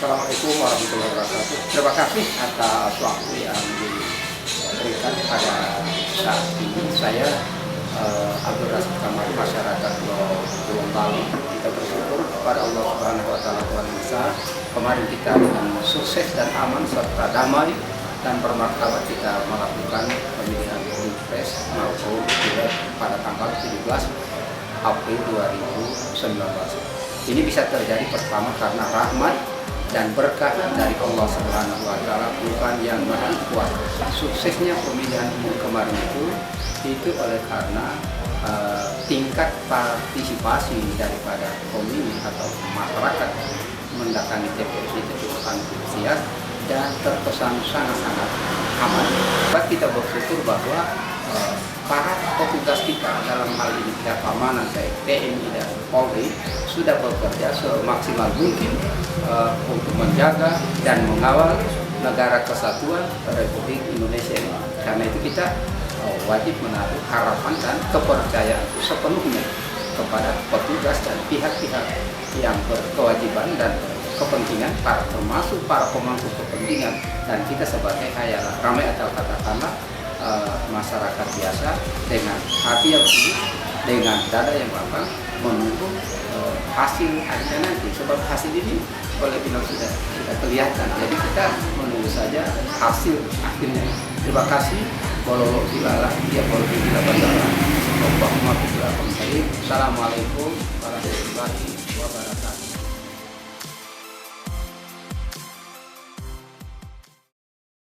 Assalamualaikum warahmatullahi wabarakatuh. Terima kasih atas waktu yang diberikan pada saat ini. Saya Abdul Razak Kamal, masyarakat Gorontalo. Kita bersyukur kepada Allah Subhanahu Wa Taala Tuhan Besar. Kemarin kita dengan sukses dan aman serta damai dan bermartabat kita melakukan pemilihan pilpres maupun pileg pada tanggal 17 April 2019. Ini bisa terjadi pertama karena rahmat dan berkah dari Allah Subhanahu Wa Taala, Tuhan yang Maha Kuasa. Suksesnya pemilihan umum kemarin itu oleh karena tingkat partisipasi daripada pemilih atau masyarakat mendatangi TPS itu cukup antusias dan terkesan sangat-sangat aman. Kita bersyukur bahwa para petugas kita dalam hal ini pihak keamanan baik TNI dan Polri sudah bekerja semaksimal mungkin untuk menjaga dan mengawal negara kesatuan Republik Indonesia ini. Karena itu kita wajib menaruh harapan dan kepercayaan sepenuhnya kepada petugas dan pihak-pihak yang berkewajiban dan kepentingan, termasuk para pemangku kepentingan, dan kita sebagai hayalah ramai atau katakanlah masyarakat biasa dengan hati yang tulus, dengan dada yang lapang menunggu hasil akhirnya nanti, sebab hasil ini boleh bilang sudah kelihatan, jadi kita menunggu saja hasil akhirnya. Terima kasih. Assalamualaikum warahmatullahi wabarakatuh.